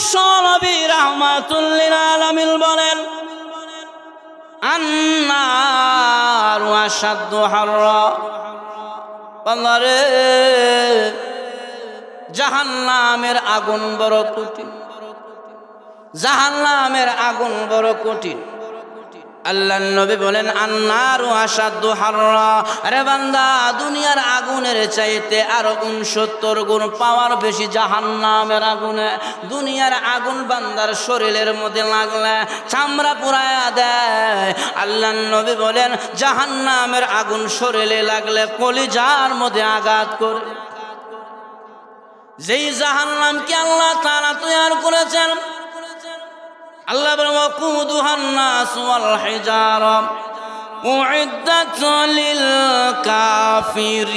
বিশ্ব নবী রাহমাতুল লিল আলামিন বলেন, আন্নারু আশাদ্দু হাররা। বান্দারে, জাহান্নামের আগুন বড় কঠিন, জাহান্নামের আগুন বড় কঠিন। আল্লাহর নবী বলেন, আন্নারু আশাদ্দু হাররা। আরে বান্দা, দুনিয়ার আগুনের চাইতে আরো 69 গুণ পাওয়ার বেশি জাহান্নামের আগুনে। দুনিয়ার আগুন বান্দার শরীরের মধ্যে লাগলে চামড়া পুরায়া দেয়। আল্লাহর নবী বলেন, জাহান্নামের আগুন শরীরে লাগলে কলিজার মধ্যে আঘাত করে। যেই জাহান্নামকে আল্লাহ তাআলা তৈরি করেছেন, আল্লাহ বলেন, ওয়াকুদুহান নাস ওয়াল হিজারা উইদ্দাত লিল কাফিরিন।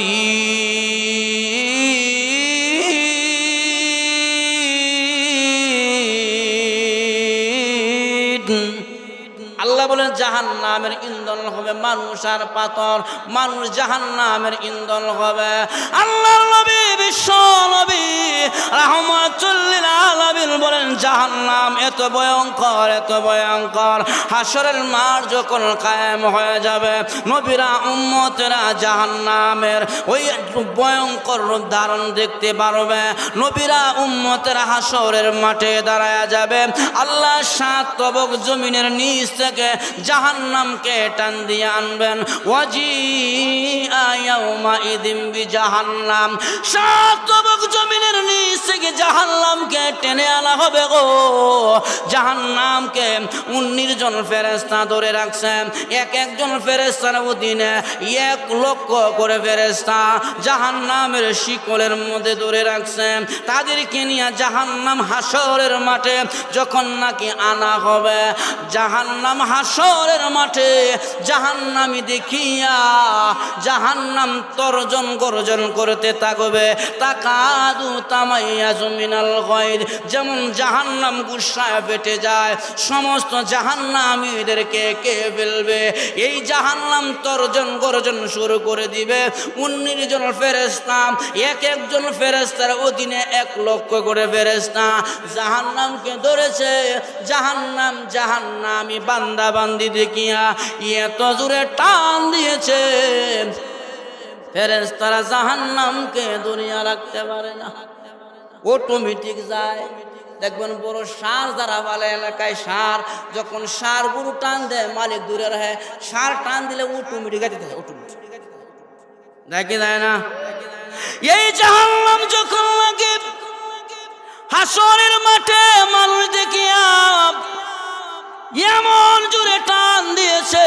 আল্লাহ বলেন, জাহান্নামের ইন্ধন হবে মানুষ আর পাথর, মানুষ জাহান্নামের ইন্ধন হবে। আল্লাহর নবী বিশ্ব নবী রাহমাতুল লিল আলামিন বলেন, জাহান্নাম এত ভয়ঙ্কর, এত ভয়ঙ্কর। হাসরের মাঠ যখন কায়েম হয়ে যাবে, নবীরা উম্মতেরা জাহান্নামের ওই ভয়ঙ্কর রূপ ধারণ দেখতে পারবে। নবীরা উম্মতেরা হাসরের মাঠে দাঁড়ায়া যাবে। আল্লাহ 7 তবক জমিনের নিচ থেকে জাহান্নামকে টান দিয়ে আনবেন। ওয়াজিআ ইয়াউমাইযিন বিজাহান্নাম। 7 তবক জমিনের নিচ থেকে জাহান্নামকে টেনে আনা হবে গো। জাহান্নামকে 19 জন ফেরেশতা ধরে রাখছেন। এক একজন ফেরেশতার অধীনে 1 লক্ষ করে ফেরেশতা জাহান্নামের শিকলের মধ্যে ধরে রাখছেন। তাদেরকে নিয়ে জাহান্নাম হাসরের মাঠে যখন নাকি আনা হবে, জাহান্নাম হাসরের মাঠে জাহান্নামী দেখিয়া জাহান্নাম তর্জন গর্জন করতে থাকবে। তাকাদু তামাইয়াজু মিনাল গায়দ। যেমন জাহান্নাম গুসায় ফেটে যায়, সমস্ত জাহান্নামীদেরকে কে ফেলবে। এই জাহান্নাম তর্জন গর্জন শুরু করে দিবে। 19 জন ফেরেশতা, এক একজন ফেরেশতার অধীনে 1 লক্ষ করে ফেরেশতা জাহান্নামকে ধরেছে। জাহান্নাম জাহান্নামী বান্দা বান্দি দেখিয়া এত জোরে টান দিয়েছে, ফেরেশতারা জাহান্নামকে দুনিয়া রাখতে পারে না, অটোমেটিক যায়। দেখবেন বড় সার যারা বলে এলাকায়, সার যখন সার গরু টান দেয় মালিক দূরে রহে, সার টান দিলে অটোমেটিক গাইতে থাকে, অটোমেটিক দেখে যায় না। এই জাহান্নাম যখন লাগে হাসরের মাঠে মানুষ দেখিয়া এমন জোরে টান দিয়েছে,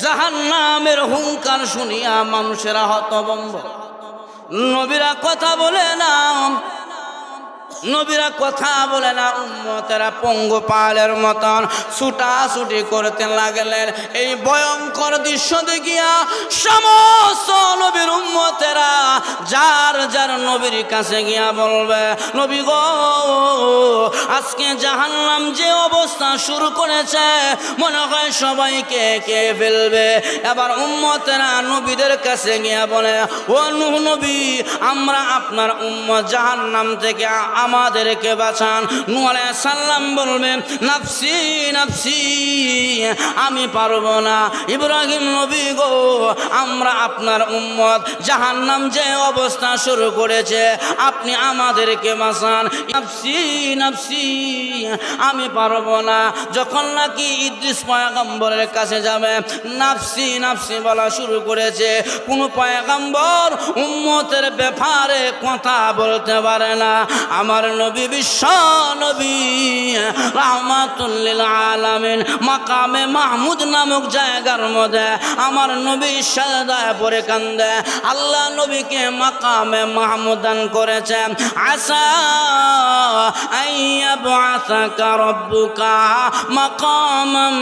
জাহান্নামের হুঙ্কার শুনিয়া মানুষেরা হতভম্ব। নবীরা কথা বলে না, নবীরা কথা বলে না, উম্মতেরা পঙ্গপালের মতন ছুটাছুটি করতে লাগলেন। এই ভয়ঙ্কর দৃশ্য দেখিয়া সমস্ত নবীর উম্মতেরা যার যার নবীর কাছে গিয়া বলবে, নবী গো, আজকে জাহান্নাম যে অবস্থা শুরু করেছে, মনে হয় সবাইকে কে ফেলবে। এবার উম্মতেরা নবীদের কাছে গিয়া বলে, ও নূহ নবী, আমরা আপনার উম্মত, জাহান্নাম থেকে আমাদেরকে বাঁচান। নূহ আলাইহিস সালাম বলবেন, নাফসি নাফসি, আমি পারবো না। ইব্রাহিম নবী গো, আমরা আপনার উম্মত, জাহান্নাম যে অবস্থা শুরু করেছে, আপনি আমাদেরকে বাঁচান। নাফসি নাফসি, আমি পারবো না। যখন নাকি ইদ্রিস পয়গম্বরের কাছে যাবে, নাফসি নাফসি বলা শুরু করেছে। কোন পয়গম্বর উম্মতের ব্যাপারে কথা বলতে পারে না। আমার নবী বিশ্ব নবী রাহমাতুল লিল আলামিন মাকামে মাহমুদ নামক জায়গার মধ্যে আমার নবী সাজদায় পড়ে কান্দে। আল্লাহ নবীকে মাকামে মাহমুদ দান করেছেন। আসা আইয়াবআসাকা রাব্বুকা মাকামান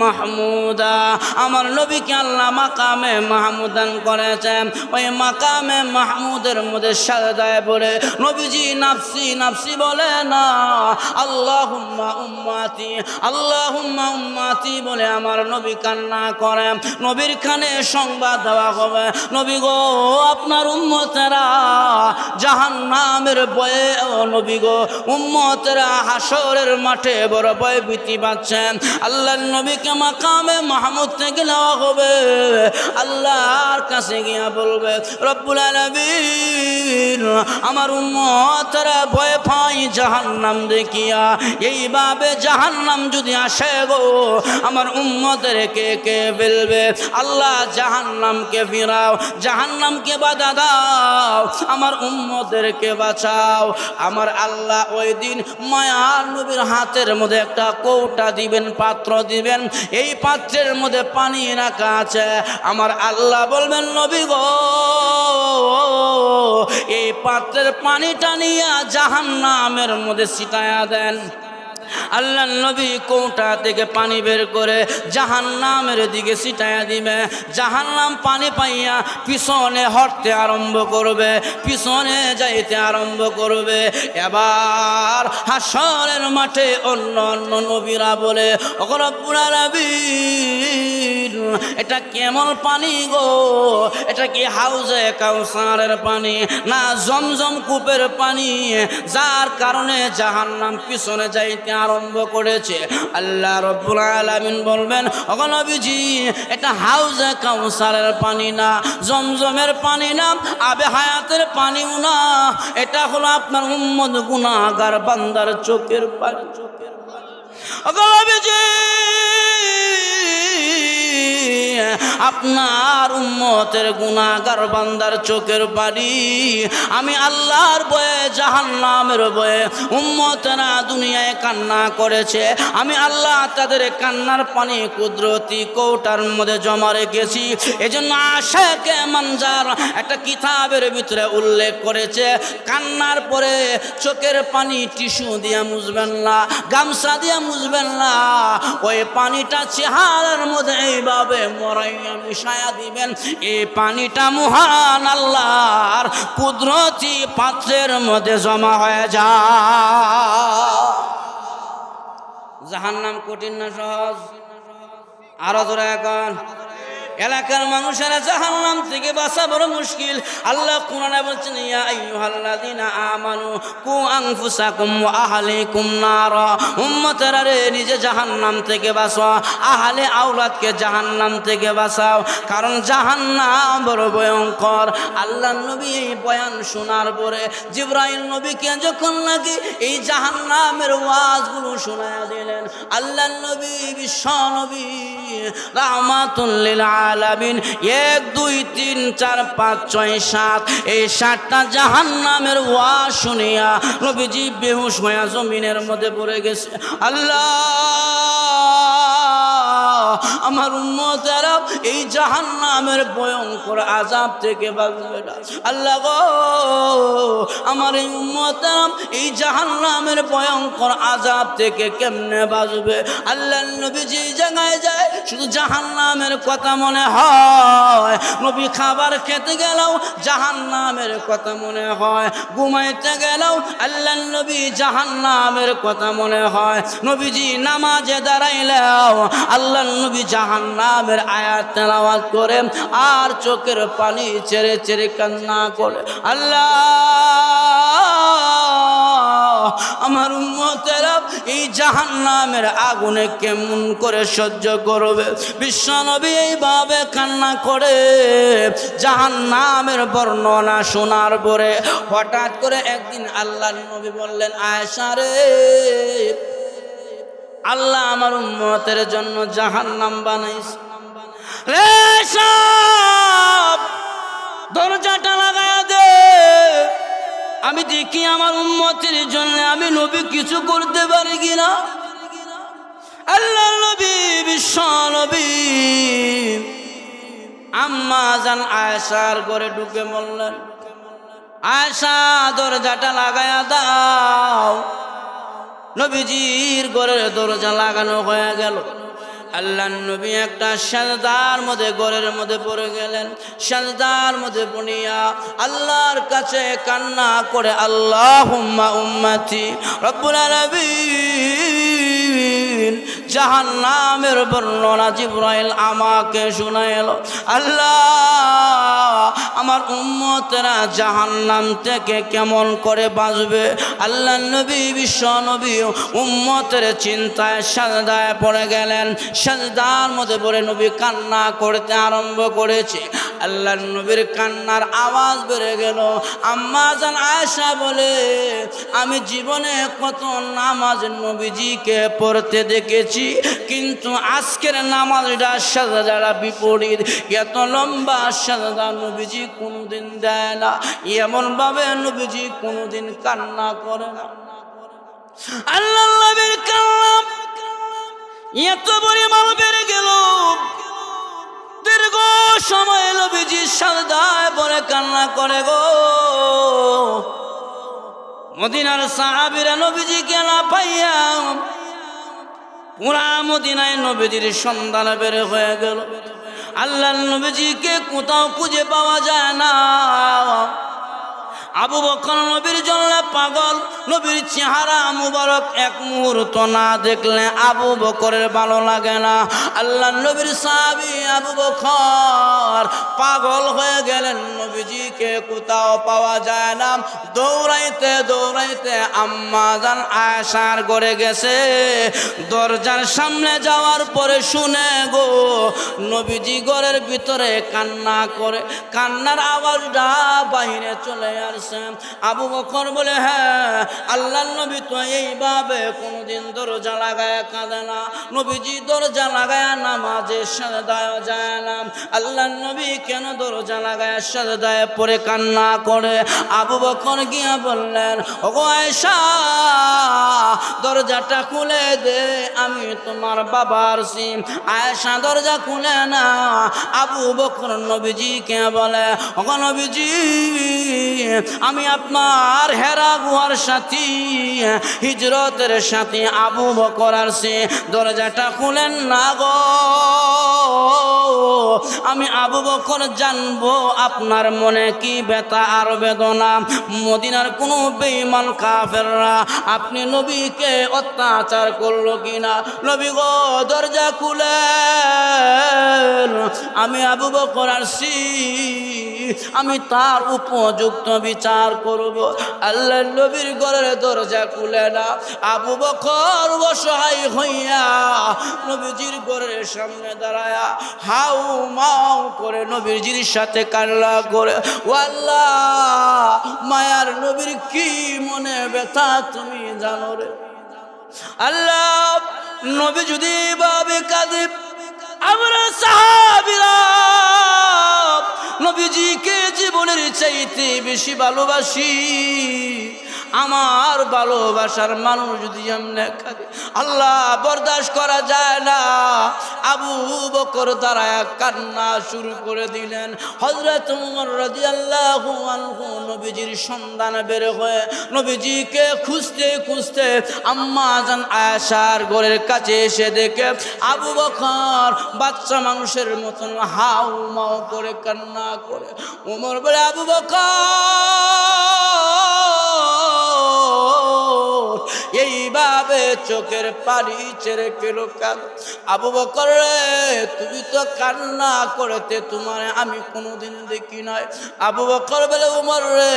মাহমুদা। আমার নবীকে আল্লাহ মাকামে মাহমুদ দান করেছেন। ওই মাকামে মাহমুদের মধ্যে সাজদায় পড়ে নবীজি নাফসি নাফসি বলে না, আল্লাহুম্মা উম্মাতি আল্লাহুম্মা উম্মাতি বলে আমার নবী কান্না করে। নবীর কানে সংবাদ দেওয়া হবে, নবী গো আপনার উম্মতেরা জাহান্নামের ভয়ে, ও নবী গো উম্মতেরা হাসরের মাঠে বড় ভয় ভীতি পাচ্ছেন। আল্লাহর নবীকে মাকামে মাহমুদ থেকে নেওয়া হবে, আল্লাহর কাছে গিয়া বলবে রব্বুল আলামিন আমার উম্মতেরা ভয় পাই জাহান্নাম দেখিয়া, এইভাবে জাহান্নাম যদি আসে গো আমার উম্মতদেরকে কে ফেলবে? আল্লাহ জাহান্নামকে ফিরাও, জাহান্নামকে বাধা দাও, আমার উম্মতদেরকে বাঁচাও। আমার আল্লাহ ওই দিন মায়ার নবীর হাতের মধ্যে একটা কৌটা দিবেন, পাত্র দিবেন, এই পাত্রের মধ্যে পানি রাখা আছে। আমার আল্লাহ বলবেন নবী গো এই পাত্রের পানিটা নিয়ে জাহান্নামের মধ্যে ছিটায়া দেন। আল্লাহ নবী কৌটা থেকে পানি বের করে জাহান্নামের দিকে ছিটায়া দিবে। জাহান্নাম পানি পাইয়া পিছনে হটতে আরম্ভ করবে, পিছনে যাইতে আরম্ভ করবে। এবার হাসরের মাঠে অন্য অন্য নবীরা বলে ওগো রব্বুল আলামিন এটা কেমন পানি গো? এটা কি হাউজে কাউসারের পানি না জমজম কূপের পানি, যার কারণে জাহান্নাম পিছনে যাইতে আরম্ভ করেছে? আল্লাহ রব্বুল আলামিন বলবেন ওগো নবীজি এটা হাউজে কাউসারের পানি না, জমজমের পানি না, আবে হায়াতের পানিও না, এটা হলো আপনার উম্মত গুনাহগার বান্দার চোখের পানি। ওগো নবীজি আপনার উম্মতের গুনাহগার বান্দার চোখের পানি আমি আল্লাহর ভয়ে জাহান্নামের ভয়ে উম্মতেরা দুনিয়ায় কান্না করেছে, আমি আল্লাহ তাদের কান্নার পানি কুদরতি কৌটার মধ্যে জমা রেখেছি। এজন্য আশাকে মানজার একটা কিতাবের ভিতরে উল্লেখ করেছে কান্নার পরে চোখের পানি টিস্যু দিয়ে মুছবেন না, গামছা দিয়ে মুছবেন না, ওই পানিটা চেহারার মধ্যে এইভাবে মরাইয়া মিশায়া দিবেন। এই পানিটা মহান আল্লাহর কুদরতি পাত্রের মধ্যে জমা হয়ে যায়। জাহান্নাম কঠিন না সহজ? আরো ধরে এখন এলাকার মানুষেরা জাহান্নাম থেকে বাঁচা বড় মুশকিল। আল্লাহ কোরআনে বলছেন ইয়া আইয়ুহাল্লাযীনা আমানু কু আনফুসাকুম ওয়া আহলিকুম নারা, উম্মতেরা রে নিজে জাহান্নাম থেকে বাঁচাও, আহলে আওলাদকে জাহান্নাম থেকে বাঁচাও, কারণ জাহান্নাম বড় ভয়ঙ্কর। আল্লাহ নবী এই বয়ান শোনার পরে জিবরাইল নবীকে যখন নাকি এই জাহান্নামের ওয়াজগুলো শোনায়া দিলেন, আল্লাহ নবী বিশ্ব নবী রাহমাতুল লিল আলামিন 1 2 3 4 5 6 7 এই 7টা জাহান্নামের ওয়াজ শুনিয়া নবীজি বেহুশ হয়ে জমিনের মধ্যে পড়ে গেছে। আল্লাহ আমার উম্মতেরা এই জাহান্নামের ভয়ঙ্কর আযাব থেকে বাঁচবে না। আল্লাহ গো আমার এই উম্মতেরা এই জাহান্নামের ভয়ঙ্কর আযাব থেকে কেমনে বাঁচবে? আল্লাহ নবী যে জায়গায় যায় শুধু জাহান্নামের কথা মনে হয়, নবী খাবার খেতে গেলেও জাহান্নামের কথা মনে হয়, ঘুমাইতে গেলেও আল্লাহ নবী জাহান্নামের কথা মনে হয়, নবীজি নামাজে দাঁড়াইলেও আল্লাহ নবী জাহান্নামের আয়াত তেলাওয়াত করে আর চোখের পানি ছেড়ে ছেড়ে কান্না করে। আল্লাহ আমার উম্মতেরা এই জাহান্নামের আগুনে কেমন করে সহ্য করবে? বিশ্ব নবী এইভাবে কান্না করে জাহান্নামের বর্ণনা শোনার পরে হঠাৎ করে একদিন আল্লাহর নবী বললেন আয়েশা রে আল্লাহ আমার উম্মতের জন্য জাহান্নাম বানাইছে রে, সব দরজাটা লাগায়া দে, আমি দেখি আমার উম্মতের জন্য আমি নবী কিছু করতে পারি কিনা। আল্লাহ নবী বিশ্ব নবী আম্মা জান আয়েশার ঘরে ঢুকে বললেন আয়েশা দরজাটা লাগায়া দাও। নবীজির ঘরের দরজা লাগানো হয়ে গেল। আল্লাহর নবী একটা সাজদার মধ্যে ঘরের মধ্যে পড়ে গেলেন। সাজদার মধ্যে পড়িয়া আল্লাহর কাছে কান্না করে আল্লাহুম্মা উম্মতি রব্বুল আলামিন জাহান্নামের বর্ণনা জিবরাইল আমাকে শোনাইল। আল্লাহ আমার উম্মতেরা জাহান্নাম থেকে কেমন করে বাঁচবে? আল্লাহর নবী বিশ্ব নবী উম্মতের চিন্তায় সাজদায় পড়ে গেলেন। সাজদার মধ্যে পড়ে নবী কান্না করতে আরম্ভ করেছে। আল্লাহর নবীর কান্নার আওয়াজ বেড়ে গেল। আম্মা জান আয়েশা বলে, আমি জীবনে কত নামাজ নবীজিকে পড়তে দেখেছি, কিন্তু আজকের নামাজটা সাজদাটা বিপরীত। এত লম্বা সাজদা নবীজি কোনোদিন দেয় না, এমনভাবে নবীজি কোনোদিন কান্না করে না। আল্লাহর নবীর কান্না এত পরিমাণ বেড়ে গেল, দীর্ঘ সময় নবীজি সাজদায় পড়ে কান্না করে গো। মদিনার সাহাবীরা নবীজিকে না পাইয়া পুরা মদিনায় নবীজির সন্ধান বের হয়ে গেল। আল্লাহর নবীজিকে কোথাও খুঁজে পাওয়া যায় না। আবু বকর নবীর জন্য পাগল। নবীর চেহারা মুবারক এক মুহূর্ত না দেখলে আবু বকরের ভালো লাগে না। আল্লাহর নবীর সাহাবী আবু বকর পাগল হয়ে গেলেন, নবীজিকে কোথাও পাওয়া যায় না। দৌড়াইতে দৌড়াইতে আম্মা জান আয়েশার ঘরে গেছে। দরজার সামনে যাওয়ার পরে শুনে গো নবীজি ঘরের ভিতরে কান্না করে। কান্নার আওয়াজটা বাহিরে চলে আসছে। আবু বকর বলে, হ্যাঁ আল্লাহর নবী তো এইভাবে কোনোদিন দরজা লাগায় কাঁদে না। নবীজি দরজা লাগায় নামাজে সাজদায় যায় না। আল্লাহর নবী কেন দরজা লাগায় সাজদায় পড়ে কান্না করে? আবু বকর গিয়া বললেন, ওগো আয়েশা দরজাটা খুলে দে, আমি তোমার বাবার সিম। আয়েশা দরজা খুলে না। আবু বকর নবীজিকে বলে, ওগো নবীজি আমি আপনার হেরা গুহার সাথী, হিজরতের সাথী আবু বকর আসছে, দরজাটা খুলেন না গো। আমি আবু বকর জানবো আপনার মনে কি ব্যথা আর বেদনা। মদিনার কোনো বেঈমান কাফেররা আপনি নবীকে অত্যাচার করলো কিনা? নবী গো দরজা খুলেন, আমি আবু বকর আসছি, আমি তার উপযুক্ত বিচার করব। আল্লাহর নবীর ঘরের দরজা খুলে না। আবু বকর অসহায় হইয়া নবীজির ঘরের সামনে দাঁড়ায়া হাউ মাউ করে নবীজির সাথে কান্না করে, ও আল্লাহ মায়ার নবীর কি মনে ব্যথা তুমি জানো রে। আল্লাহ নবী যদি ভাবে কাঁদে, আমরা সাহাবীরা নবীজিকে জীবনের চাইতে বেশি ভালোবাসি। আমার ভালোবাসার মানুষ যদি এমনে কাঁদে, আল্লাহ বরদাস্ত করা যায় না। আবু বকর দাঁড়ায় কান্না শুরু করে দিলেন। হযরত ওমর রাদিয়াল্লাহু আনহু নবীজির সন্ধান বের হয়ে নবীজিকে খুঁজতে খুঁজতে আম্মা জান আয়েশার ঘরের কাছে এসে দেখে আবু বকর বাচ্চা মানুষের মতন হাউ মাউ করে কান্না করে। ওমর বলে, আবু বকর এইভাবে চোখের পানি ছেড়ে কেন কাঁদ? আবু বকর রে তুমি তো কান্না করতে তোমার আমি কোনোদিন দেখি নাই। আবু বকর বলে, ওমর রে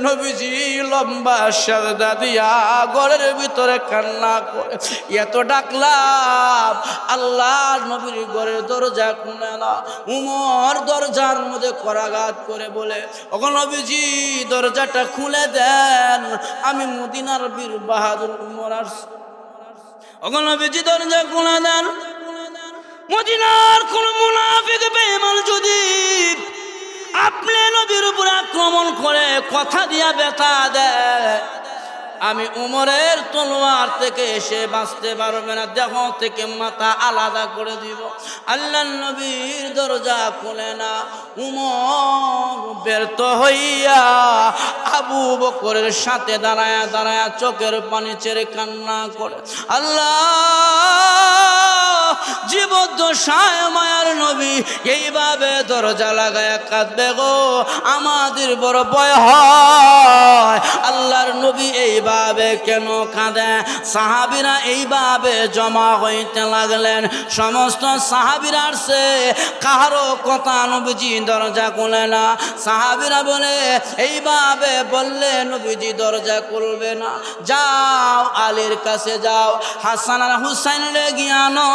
নবীজি লম্বা সাজদা দিয়া ঘরের ভিতরে কান্না করে, এত ডাকলাম আল্লাহ নবীর ঘরের দরজা খুলে না। উমর দরজার মধ্যে করাঘাত করে বলে, ওগো নবীজি দরজাটা খুলে দেন, আমি মদিনার বীর বাহাদুর উমর আসছি। ওগো নবীজি দরজা খুলে দেন। মদিনার কোন মুনাফিক বেঈমান যদি আপনি নবীর উপর আক্রমণ করে কথা দিয়া ব্যথা দেয়, আমি উমরের তলোয়ার থেকে এসে বাঁচতে পারবে না, দেহ থেকে মাথা আলাদা করে দিব। আল্লাহর নবীর দরজা খুলে না। উমর ব্যর্থ হইয়া আবু বকরের সাথে দাঁড়ায়া দাঁড়ায়া চোখের পানি ছেড়ে কান্না করে, আল্লাহ জীবদ্দশায় মায়ার নবী এইভাবে দরজা লাগায় কাঁদবে গো, আমাদের বড় ভয় হয় আল্লাহর নবী এইভাবে কেন কাঁদে। সাহাবীরা এইভাবে জমা হইতে লাগলেন, সমস্ত সাহাবীরা আসছে, কারো কথা নবীজি দরজা খুলে না। সাহাবীরা বলে এইভাবে বললে নবীজি দরজা খুলবে না, যাও আলীর কাছে যাও, হাসান আর হুসাইন রে গিয়ানো।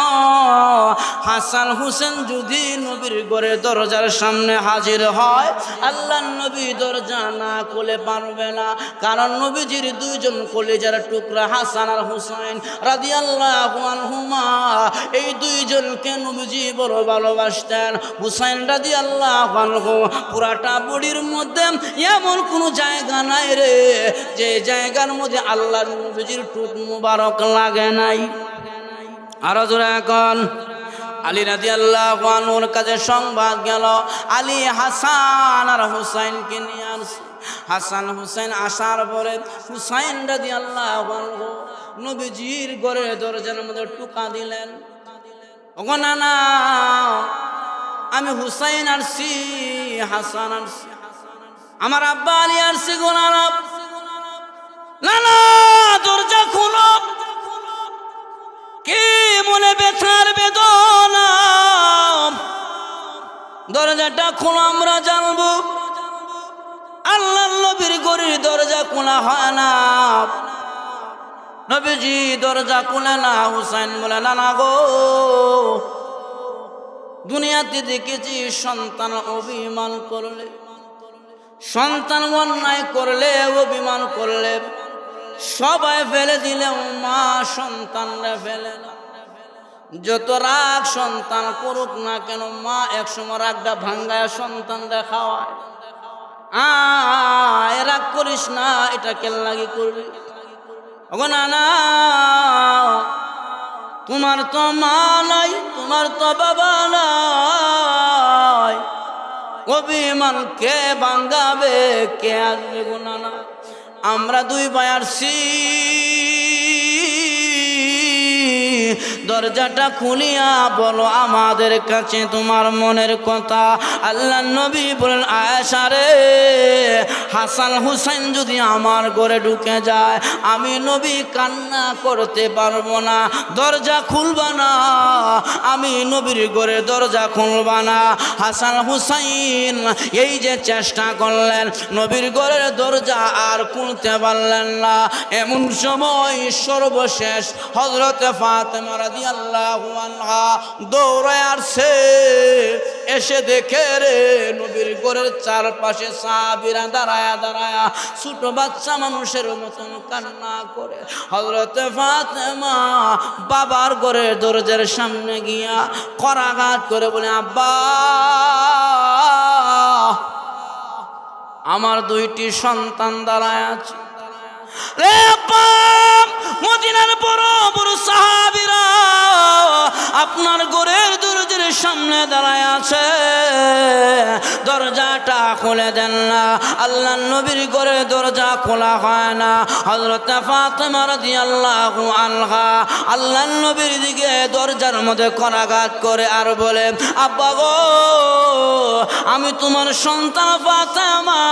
হাসান হুসেন যদি নবীর ঘরে দরজার সামনে হাজির হয়, আল্লাহ নবী দরজা না খুলে পারবে না, কারণ নবীজির দুইজন কলিজার টুকরা হাসান আর হুসাইন রাদিয়াল্লাহু আনহুমা, এই দুইজনকে নবীজি বড় ভালোবাসতেন। হুসাইন রাদিয়াল্লাহু আনহু পুরাটা বডির মধ্যে এমন কোনো জায়গা নাই রে যে জায়গার মধ্যে আল্লাহর নবীজির টুক মুবারক লাগে নাই। আরো জোরে এখন আলী রাদিয়াল্লাহু আনহুর কাছে সংবাদ গেল, আলী হাসান আর হুসাইনকে নিয়ে আসছে। হাসান হুসাইন আসার পরে হুসাইন রাদিয়াল্লাহু আনহু নবীজির ঘরের দরজার মধ্যে টুকা দিলেন, ওগো নানা আমি হুসাইন আসছি, হাসান আসছি, আমার আব্বা আলী আসছি গো নানা, নানা দরজা খুলো, কি মনে ব্যথার বেদনা, দরজাটা খোলা আমরা জানবো। আল্লাহর নবীর ঘরের দরজা খোলা হয় না, নবীজি দরজা খুলে না। হুসাইন বলে নানা গো, দুনিয়াতে দেখেছি সন্তান অভিমান করলে, সন্তান অন্যায় করলে, অভিমান করলে সবাই ফেলে দিলেও মা সন্তানরা ফেলে না। যত রাগ সন্তান করুক না কেন, মা একসময় রাগটা ভাঙ্গায় সন্তানরা খাওয়ায়। রাগ করিস না, এটা কেন লাগি করবি? ওগো নানা, তোমার তো মা নাই, তোমার তো বাবা নাই, অভিমান কে ভাঙ্গাবে, কে আসবে গো নানা? আমরা দুই ভাই আসছি, দরজাটা খুলিয়া বলো আমাদের কাছে তোমার মনের কথা। আল্লাহ নবী বলেন, আয়েশা রে, হাসান হুসাইন যদি আমার ঘরে ঢুকে যায়, আমি নবী কান্না করতে পারবো না, দরজা খুলবা না, আমি নবীর ঘরে দরজা খুলবা না। হাসান হুসাইন এই যে চেষ্টা করলেন, নবীর ঘরের দরজা আর খুলতে পারলেন না। এমন সময় সর্বশেষ হযরতে ফাতেমা রাদিয়াল্লাহু আনহা দৌড়ে আসছে, এসে দেখে রে নবীর ঘরের চারপাশে সাহাবীরা দাঁড়ায়া দাঁড়ায়া ছোট বাচ্চা মানুষের মতন কান্না করে। হযরতে ফাতেমা বাবার ঘরের দরজার সামনে গিয়া করাঘাত করে বলে, আব্বা আমার দুইটি সন্তান দাঁড়ায় আছে রে, আব্বা মদিনার বড় বড় সাহাবীরা আপনার ঘরের দরজার সামনে দাঁড়ায় আছে, দরজাটা খুলে দেন না। আল্লাহ নবীর ঘরের দরজা খোলা হয় না। হযরত ফাতেমা রাদিয়াল্লাহু আনহা আল্লাহ নবীর দিকে দরজার মধ্যে করাঘাত করে আর বলে, আব্বা গো, আমি তোমার সন্তান ফাতেমা,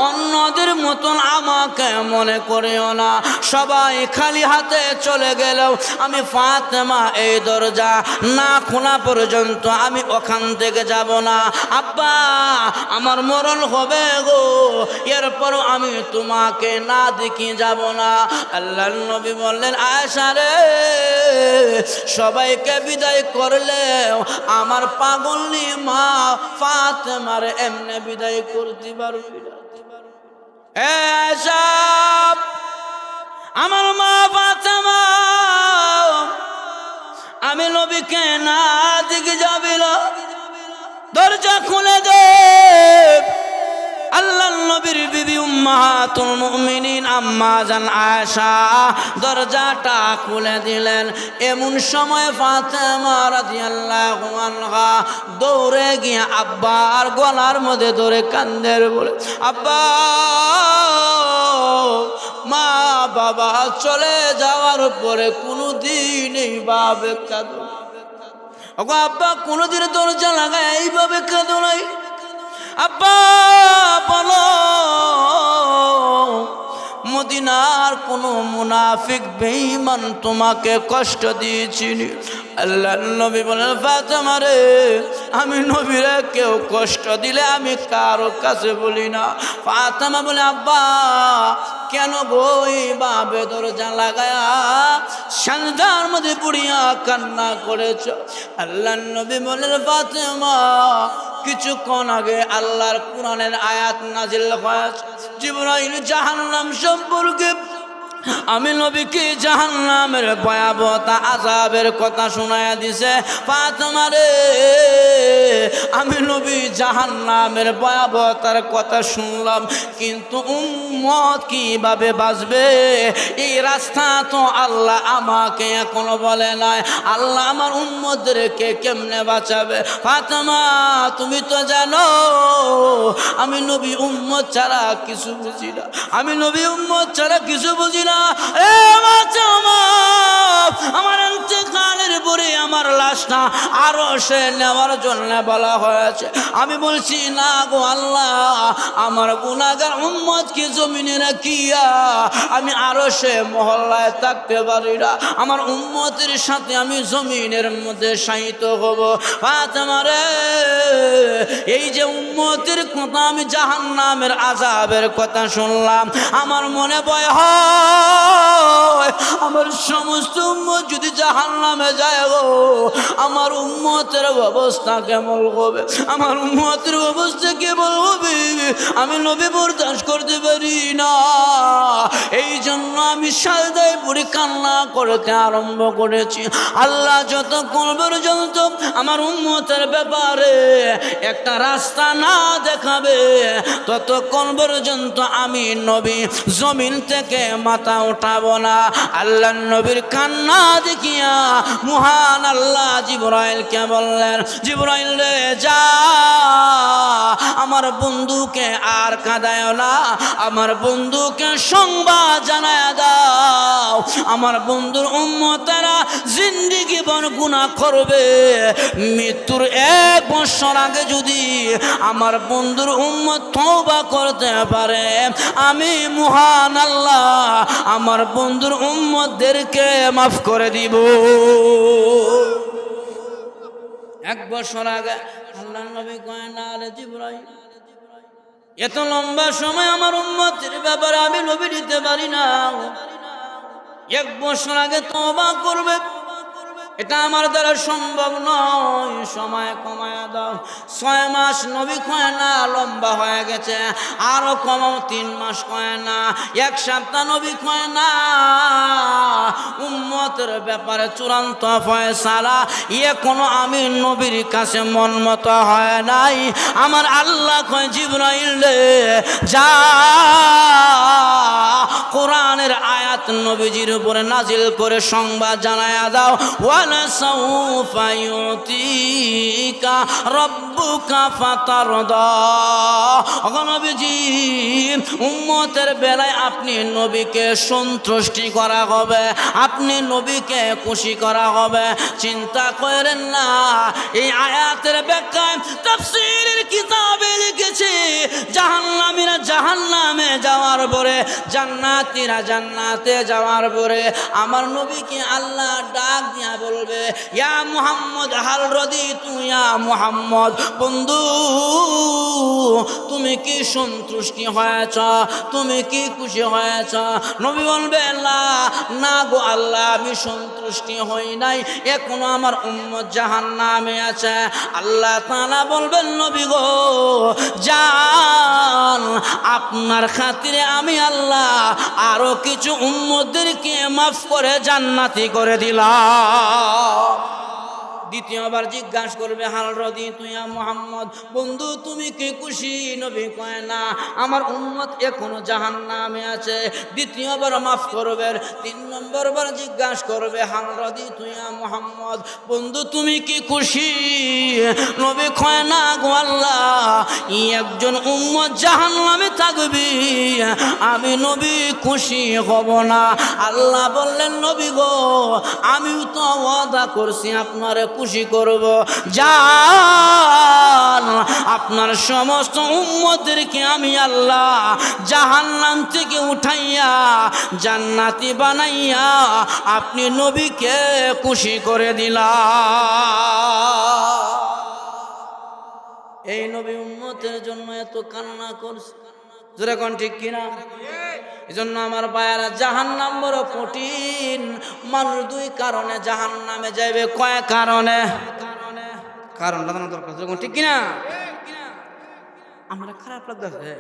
অন্যদের মতন আমাকে মনে করিও না, সবাই খালি হাতে চলে গেলেও আমি ফাতেমা এই দরজা না খোলা পর্যন্ত আমি ওখান থেকে যাব না। আব্বা আমার মরণ হবে গো, এরপরও আমি তোমাকে না দেখি যাব না। আল্লাহর নবী বললেন, আয়েশা রে, সবাইকে বিদায় করলেও আমার পাগলনি মা ফাতেমার এমনি বিদায় করতে পারবি না। আয়েশা, আমার মা ফাতেমা, আমি নবীকে না দিকে যাবি না, দরজা খুলে দে। আল্লাহ নবীর বিবি উম্মাহাতুল মুমিনিন আম্মা জান আয়েশা দরজাটা খুলে দিলেন। এমন সময় ফাতেমা রাদিয়াল্লাহু আনহা দৌড়ে গিয়ে আব্বার গলার মধ্যে ধরে কান্দের বলে, আব্বা, মা বাবা চলে যাওয়ার পরে কোনোদিন এইভাবে কাঁদো, ওগো আব্বা কোনোদিন দরজা লাগায় এইভাবে কাঁদো নাই। আব্বা বলো মদিনার কোনো মুনাফিক বেঈমান তোমাকে কষ্ট দিয়েছিনি? আল্লাহর নবী বলেন ফাতেমা রে, আমি নবীরে কেউ কষ্ট দিলে আমি কারো কাছে বলি না। ফাতেমা বলে আব্বা কেন গো এইভাবে দরজা লাগায়া সাজদার মধ্যে পুড়িয়া কান্না করেছ? আল্লাহর নবী বলেন ফাতেমা কিছুক্ষণ আগে আল্লাহর কোরআনের আয়াত নাজিল হয়েছে, জিবরাইল জাহান্নাম সম্পর্কে আমি নবীকে জাহান্নামের ভয়াবহতা আযাবের কথা শোনায়া দিছে। ফাতেমা রে, আমি নবী জাহান্নামের ভয়াবহতার কথা শুনলাম, কিন্তু উম্মত কিভাবে বাঁচবে এই রাস্তা তো আল্লাহ আমাকে এখনো বলে নাই। আল্লাহ আমার উম্মতদেরকে কেমনে বাঁচাবে? ফাতেমা তুমি তো জানো আমি নবী উম্মত ছাড়া কিছু বুঝি না, আমি নবী উম্মত ছাড়া কিছু বুঝি না। আমার ইন্তেকালের পরে আমার লাশটা আরো সে নেওয়ার জন্য বলা হয়েছে। আমি বলছি না গো আল্লাহ, আমার গুনাহগার উম্মতকে জমিনে রাখিয়া আমি আরো সে মহল্লায় থাকতে পারি না, আমার উম্মতের সাথে আমি জমিনের মধ্যে শায়িত হব। ফাতেমা রে, এই যে উম্মতের কথা আমি জাহান্নামের আযাবের কথা শুনলাম, আমার মনে ভয় হয় আমার সমস্ত উম্মত যদি জাহান্নামে যায় গো, আমার উম্মতের অবস্থা কেমন হবে, আমার উম্মতের অবস্থা কেমন হবে? আমি নবী বরদাস্ত করতে পারি না। এই জন্য আমি সাজদায় পড়ে কান্না করতে আরম্ভ করেছি। আল্লাহ যতক্ষণ পর্যন্ত আমার উম্মতের ব্যাপারে একটা রাস্তা না দেখাবে ততক্ষণ পর্যন্ত আমি নবী জমিন থেকে মাথা উঠাবো না। আল্লাহ নবীর কান্না দেখিয়া মহান আল্লাহ জিবরাইলকে বললেন, জিবরাইল রে যা আমার বন্ধুকে আর কাঁদায় না, আমার বন্ধুকে সংবাদ জানায় দাও আমার বন্ধুর উম্মতেরা জিন্দেগি বন গুনাহ করবে, মৃত্যুর 1 বছর আগে যদি আমার বন্ধুর উম্মত তওবা করতে পারে আমি মহান আল্লাহ আমার বন্ধুর উম্মতদেরকে মাফ করে দিব। 1 বছর আগে আল্লাহর নবী কয় না রে জিবরাইল, এত লম্বা সময় আমার উম্মতের ব্যাপারে আমি নবী দিতে পারি না। 1 বছর আগে তওবা করবে এটা আমার দ্বারা সম্ভব নয়, সময় কমায়া দাও। 6 মাস নবী কয় না লম্বা হয়ে গেছে, আরো কমাও 3 মাস কয় না, 1 সপ্তাহ নবী কয় না। উম্মতের ব্যাপারে চূড়ান্ত ফয়সালা এখনো আমি নবীর কাছে মন মতো হয় নাই। আমার আল্লাহ কয় জিবরাইল রে যা কোরআনের আয়াত নবীজির উপরে নাজিল করে সংবাদ জানায়া দাও, ওয়ালা সাউফা ইউতিকা রব্বুকা ফাতারদা। ওগো নবীজি, উম্মতের বেলায় আপনি নবীকে সন্তুষ্টি করা হবে, আপনি নবীকে খুশি করা হবে। চিন্তা করেন না, এই আয়াতের ব্যাখ্যায় তাফসীরের কিতাবে লিখেছে জাহান্নামীরা জাহান্নামে যাওয়ার পরে জান্নাতীরা জান্নাতে যাওয়ার পরে আমার নবীকে আল্লাহ ডাক দিয়া বলবে, ইয়া মুহাম্মদ হাল রাদিতু ইয়া মুহাম্মদ, বন্ধু তুমি কি সন্তুষ্টি হয়েছ, তুমি কি খুশি হয়েছ? নবী বলবে না গো আল্লাহ, আমি সন্তুষ্টি হই নাই, এখনো আমার উম্মত জাহান্নামে আছে। আল্লাহ তাআলা বলবেন নবী গো যান, আপনার খাতিরে আমি আল্লাহ আরো কিছু উম্মতদেরকে মাফ করে জান্নাতি করে দিলাম। দ্বিতীয়বার জিজ্ঞাসা করবে হাল রাদিতু ইয়া মুহাম্মদ, বন্ধু তুমি কি খুশি? নবী কয় না, আমার উম্মত এখনো জাহান্নামে আছে। দ্বিতীয়বার মাফ করবে। 3 নম্বর বার জিজ্ঞাসা করবে হাল রাদিতু ইয়া মুহাম্মদ, বন্ধু তুমি কি খুশি? নবী কয় না গো আল্লাহ, একজন উম্মত জাহান্নামে থাকবে, আমি নবী খুশি হব না। আল্লাহ বললেন নবী গো আমিও তো ওয়াদা করছি আপনারে খুশি করব। যান, আপনার সমস্ত উম্মতদেরকে আমি আল্লাহ জাহান্নাম থেকে উঠাইয়া জান্নাতি বানাইয়া আপনি নবীকে খুশি করে দিলাম। এই নবী উম্মতের জন্য এত কান্না করছে, জোরে কোন ঠিক কিনা? এই জন্য আমার ভাইয়ারা, জাহান্নাম বড় কঠিন। মানুষ দুই কারণে জাহান্নামে যাইবে। কয় কারণে? কারণ লাগানো দরকার, জোরে কোন ঠিক কিনা? আমরা খারাপ লাগতেছে,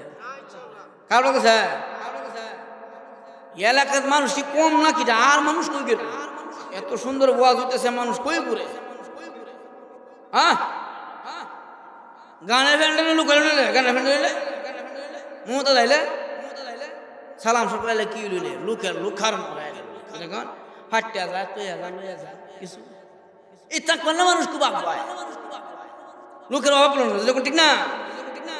খারাপ লাগতেছে। এলাকার মানুষ কি কম নাকি? আর মানুষ কই গেল? এত সুন্দর ওয়াজ হইতেছে, মানুষ কই ঘুরে? হ্যাঁ, গানের ফ্যান্ডেলে লুকাইলে, গানের ফ্যান্ডেলে মমতা যাইলে সালাম সকালে কি লইলে লুকের লুখার এখন ফাটিয়া যায়, তৈয়া যায়, লইয়া যায় কিছু। ইচ্ছা করলে মানুষ খুব আগায়, লোকের অভাব পড়ল না, যখন ঠিক না?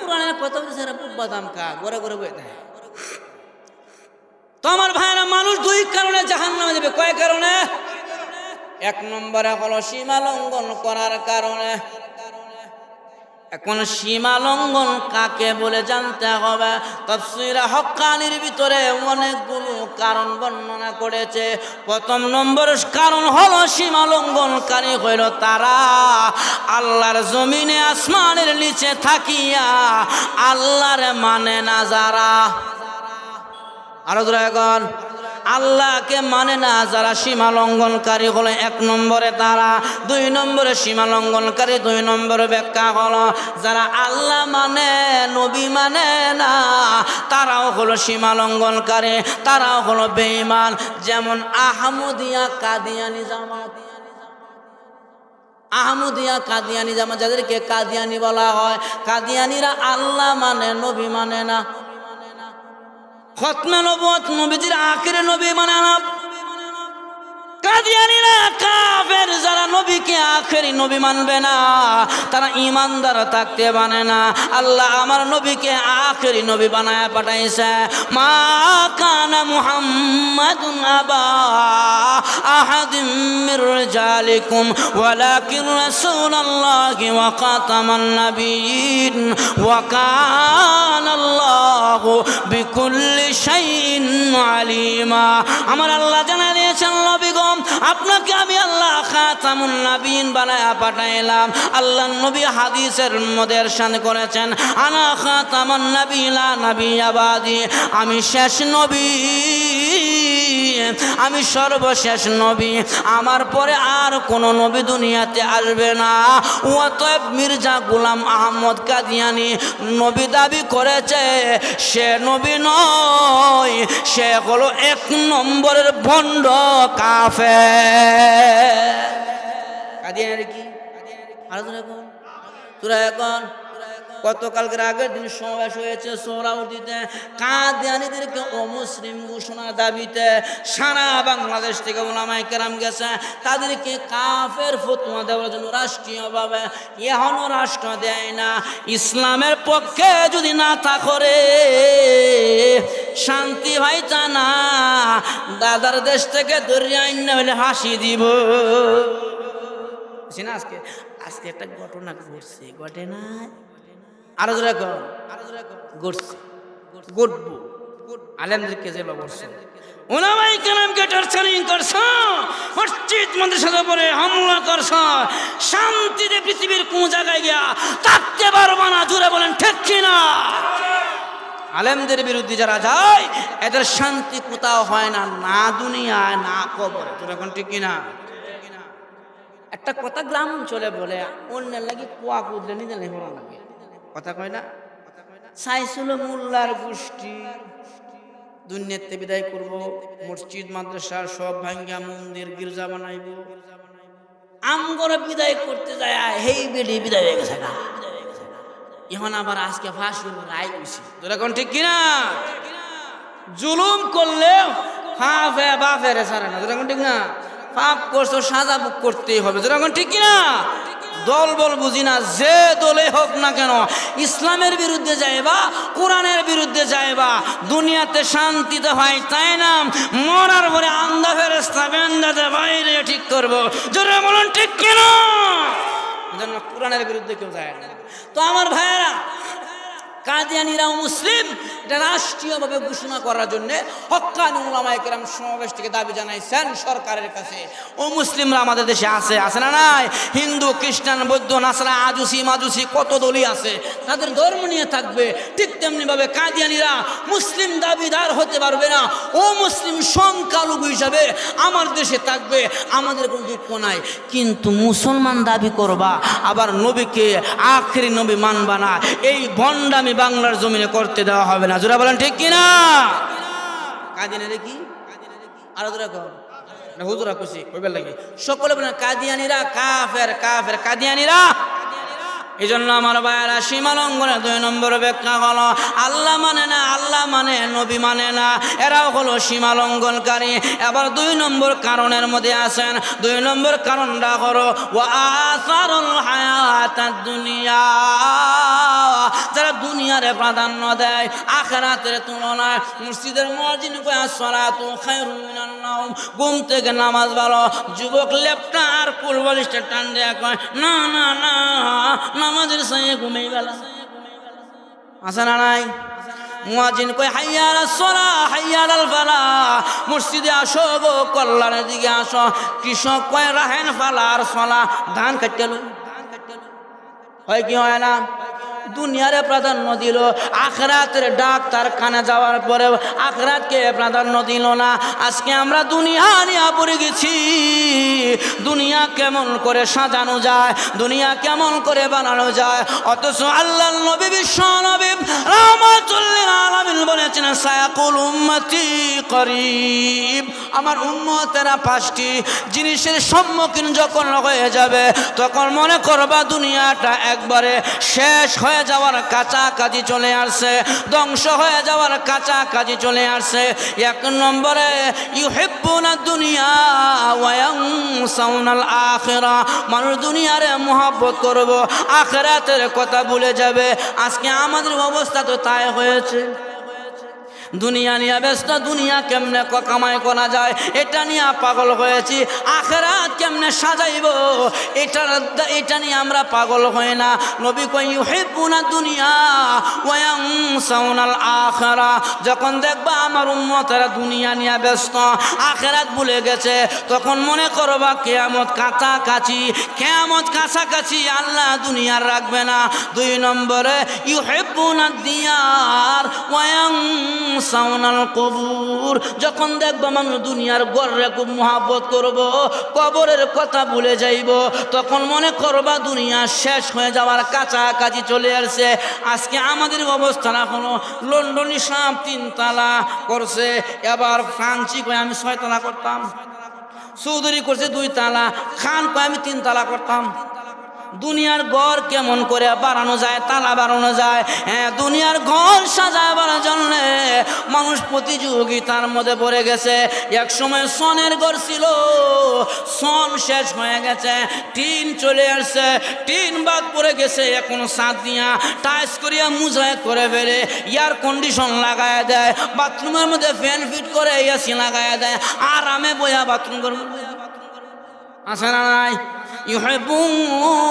পুরানের কথা বলছে বাদাম খা, ঘরে ঘরে বয়ে দেয়। তো আমার ভাইরা, মানুষ দুই কারণে জাহান্নামে যাবে। কয় কারণে? এক নম্বরে হলো সীমা লঙ্ঘন করার কারণে। এখন সীমা লঙ্ঘন কাকে বলে জানতে হবে। তাফসীর হক্কানির ভিতরে অনেকগুলো কারণ বর্ণনা করেছে। প্রথম নম্বর কারণ হলো সীমা লঙ্ঘনকারী হইল তারা আল্লাহর জমিনে আসমানের নিচে থাকিয়া আল্লাহর মানে না যারা। আরো এখন আল্লাহকে মানে না যারা, সীমা লঙ্ঘনকারী হলো এক নম্বরে তারা। দুই নম্বরে সীমা লঙ্ঘনকারী, দুই নম্বরে ব্যাখ্যা হলো যারা আল্লাহ মানে নবী মানে না, তারাও হলো সীমা লঙ্ঘনকারী, তারাও হলো বেঈমান। যেমন আহমদিয়া কাদিয়ানি জামাত, আহমদিয়া কাদিয়ানি জামাত, যাদেরকে কাদিয়ানি বলা হয়, কাদিয়ানিরা আল্লাহ মানে নবী মানে না। খতমে নবুয়ত, নবীজির আখিরে নবী মানে না। কাদিয়ানীরা কাফের, যারা নবীকে আখেরি নবী মানবে না, তারা ঈমানদার থাকতে মানে না। আল্লাহ আমার নবীকে আখেরি নবী বানায় পাঠাইছে। মা কানা মুহাম্মাদুন আবা আহাদিম মির রিজালিকুম ওয়ালাকিন রাসূলুল্লাহি ওয়া খাতামান নাবিয়্যিন ওয়া কানাল্লাহু বিকুল্লি শাইইন আলিমা। আমার আল্লাহ জানা দিয়েছেন, নবী গো, আপনাকে আমি আল্লাহ খাতামুন নবীন বানায়া পাঠাইলাম। আল্লাহ নবী হাদিসের মধ্যে ইরশাদ করেছেন, আনা খাতামুন নবী লা নবিয়্যা বাদি, আমি শেষ নবী, আমি সর্বশেষ নবী, আমার পরে আর কোন নবী দুনিয়াতে আসবে না। অতএব মির্জা গোলাম আহমদ কাদিয়ানী নবী দাবি করেছে, সে নবী নয়, সে হলো এক নম্বরের ভণ্ড কাফের। কাদিয়ানি কি? তোরা এখন গতকালকের আগের দিন সমাবেশ হয়েছে সোহরাওয়ার্দীতে, কাদিয়ানীদেরকে অমুসলিম ঘোষণার দাবিতে সারা বাংলাদেশ থেকে উলামায়ে কেরাম গেছে, তাদেরকে কাফের ফতোয়া দেওয়ার জন্য রাষ্ট্রীয়ভাবে। এখনো রাষ্ট্র দেয় না। ইসলামের পক্ষে যদি না তা করে শান্তি হইতা না, দাদার দেশ থেকে দরিয়া আইন হলে হাসি দিব। না, আজকে আজকে একটা ঘটনা ঘটছে, ঘটে না? আরো ঘটছে, ঘটবো। আলেমদেরকে যে করছে, উলামায়ে কেরামকে টর্চারিং করছ, মসজিদ মাদ্রাসার উপরে হামলা করছ, শান্তিতে পৃথিবীর কোন জায়গায় গিয়া থাকতে পারবা না। জোরে বলেন ঠিক কিনা? আলেমদের বিরুদ্ধে যারা যায়, এদের শান্তি কোথাও হয় না, না দুনিয়ায় না কবরে। জোরে এখন ঠিক কিনা? একটা কথা গ্রাম অঞ্চলে বলে, অন্যের লাগি কুয়া কুদলে নিজের লেগে লাগে, কথা কয় না? চাইছিল মোল্লার গোষ্ঠী দুনিয়াতে বিদায় করব, মসজিদ মাদ্রাসা সব ভাঙ্গা মন্দির গির্জা বানাইব, আমগরে বিদায় করতে যায়, হেই বেডি বিদায় হয়ে গেছে না। এখন আবার আজকে ফাঁসি রায় হয়েছে। তোরা কোন ঠিক কিনা? জুলুম করলে হাফে বাফেরে সারে না। তোরা কোন ঠিক না? পাপ করছো, সাজা ভোগ করতেই হবে। তোরা কোন ঠিক কিনা? দল বল বুঝি না, যে দলে হোক না কেন ইসলামের বিরুদ্ধে যাইবা, কোরআনের বিরুদ্ধে যাইবা, দুনিয়াতে শান্তিতে হয় তাই না? মরার পরে আন্দা ফেরেশতা বেন্দাতে বাইরে ঠিক করবো, জোরে বলুন ঠিক কেন? জন্য কোরআনের বিরুদ্ধে কেউ যায় না। তো আমার ভাইয়েরা, কাদিয়ানীরাও মুসলিম, এটা রাষ্ট্রীয়ভাবে ঘোষণা করার জন্য হক্কানি উলামায়ে কেরাম সমাবেশ থেকে দাবি জানাইছেন সরকারের কাছে। ও মুসলিমরা আমাদের দেশে আছে না নাই? হিন্দু, খ্রিস্টান, বৌদ্ধ, নাসরা, আজুসি, মাজুসি কত দলই আছে, তাদের ধর্ম নিয়ে থাকবে। ঠিক তেমনিভাবে কাদিয়ানীরা মুসলিম দাবিদার হতে পারবে না। ও মুসলিম সংখ্যালঘু হিসাবে আমার দেশে থাকবে, আমাদের কোনো দুঃখ নাই। কিন্তু মুসলমান দাবি করবা, আবার নবীকে আখেরি নবী মানবা না, এই ভণ্ডামি বাংলার জমিনে করতে দেওয়া হবে না। জোরা বলেন ঠিক কিনা? কাদিয়ানীরা কি আরো জোরা কর না, হুজুরা খুশি কইবার লাগে সকলে বলেন কাদিয়ানীরা কাফের, কাফের কাদিয়ানীরা। এই জন্য আমার ভাইয়েরা, সীমা লঙ্ঘনে 2 নম্বর ব্যাখ্যা হলো আল্লাহ মানে না, আল্লাহ মানে নবী মানে না, এরাও হলো সীমা লঙ্ঘনকারী। এবার 2 নম্বর কারণের মধ্যে আছেন। 2 নম্বর কারণটা হলো ওয়া আসারুল হায়াতাদ দুনিয়া, যারা দুনিয়ারে প্রাধান্য দেয় আখিরাতের তুলনায়। মসজিদের মুয়াজ্জিন কয় আসসালাতু খায়রুম মিনান নাওম, ঘুম থেকে নামাজ ভালো। যুবক লেপটা আর কুল বালিশটা টান দেয়া কয় না না না, নামাজের সাইয়ে ঘুমেই গেল। আছে না নাই? মুয়াজ্জিন কয় হাইয়া আলাস সালাহ হাইয়া আলাল ফালাহ, মসজিদে আসো গো, কল্যাণের দিকে আসো। কৃষক কয় রাহেন ফালার সালাহ, ধান কাটতে হয় কি হয় না? দুনিয়ারে প্রাধান্য দিল, আখিরাতের ডাক তার কানে যাওয়ার পরে আখিরাতকে প্রাধান্য দিল না। আজকে আমরা দুনিয়া নিয়ে পড়ে গেছি। দুনিয়া কেমন করে সাজানো যায়, দুনিয়া কেমন করে বানানো যায়, অথচ আল্লাহর নবী বিশ্ব নবী রাহমাতুল লিল আলামিন বলেছেন সায়াকুল উম্মতি করিব, আমার উম্মতেরা 5টি জিনিসের সম্মুখীন যখন হয়ে যাবে তখন মনে করবা দুনিয়াটা একবারে শেষ হয়ে যাওয়ার কাছাকাছি চলে আসছে, ধ্বংস হয়ে যাওয়ার কাছাকাছি চলে আসছে। 1 নম্বরে ইউহিব্বুনা দুনিয়া ওয়া ইয়ানসাউনাল আখিরাহ, মানুষ দুনিয়ারে মুহাব্বত করব, আখিরাতের কথা ভুলে যাবে। আজকে আমাদের অবস্থা তো তাই হয়েছে। দুনিয়া নিয়ে ব্যস্ত, দুনিয়া কেমনে কামাই করা যায় এটা নিয়ে পাগল হয়েছি। আখিরাত কেমনে সাজাইব এটা নিয়ে আমরা পাগল হই না। নবী কয় ইউহিব্বুনা দুনিয়া ওয়া ইয়ানসাউনাল আখিরাহ, যখন দেখবা আমার উম্মতেরা দুনিয়া নিয়ে ব্যস্ত, আখিরাত ভুলে গেছে, তখন মনে করবা কিয়ামত কাছাকাছি, কিয়ামত কাছাকাছি, আল্লাহ দুনিয়ার রাখবে না। 2 নম্বরে ইউহিব্বুনা দিয়ার ওয়া সাউনাল কবুর, যখন দেখবা মানুষ দুনিয়ার ঘরে খুব মুহাব্বত করব, কবরের কথা ভুলে যাইব, তখন মনে করবা দুনিয়া শেষ হয়ে যাওয়ার কাছাকাছি চলে আসছে। আজকে আমাদের অবস্থা এখনো লন্ডনী সাহেব 3 তালা করছে, এবার ফ্রান্সি কয় আমি 6 তালা করতাম, চৌধুরী করছে 2 তালা, খান কয় আমি 3 তালা করতাম। দুনিয়ার ঘর কেমন করে বাড়ানো যায়, তালা বাড়ানো যায়। হ্যাঁ, দুনিয়ার ঘর সাজাবার জন্য মানুষ প্রতিযোগিতার মধ্যে পড়ে গেছে। এক সময় সনের ঘর ছিল, সন শেষ হয়ে গেছে, টিন চলে আসছে, টিন বাদ পড়ে গেছে, এখন ছাদ দিয়া টাইস করিয়া মুজায় করে ফেলে, এয়ার কন্ডিশন লাগায় দেয়, বাথরুমের মধ্যে ফ্যান ফিট করে এসি লাগায় দেয়, আরামে বইয়া বাথরুম করবে। আছে না নাই? ইউহিব্বুনা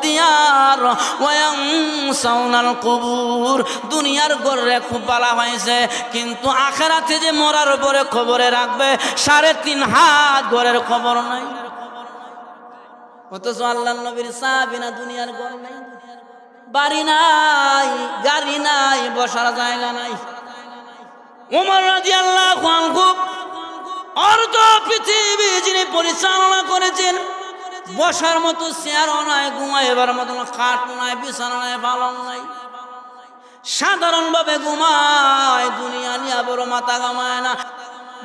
দিয়ার ওয়া ইয়ানসাউনাল কুবুর, দুনিয়ার ঘরে খুব ভালো হয়েছে, কিন্তু আখিরাতে যে মরার পরে খবরে রাখবে 3.5 হাত ঘরের খবর নাই। অথচ আল্লাহর নবীর সাহাবীরা দুনিয়ার ঘর নাই, বাড়ি নাই, গাড়ি নাই, বসার জায়গা নাই। ওমর রাদিয়াল্লাহু আনহু অর্ধ পৃথিবী যিনি পরিচালনা করেছেন, বসার মতো চেয়ারও নাই, ঘুমাইবার মতো খাট নাই, বিছানা নাই, পালং নাই, সাধারণভাবে ঘুমায়, দুনিয়া নিয়ে বড় মাথা ঘামায় না,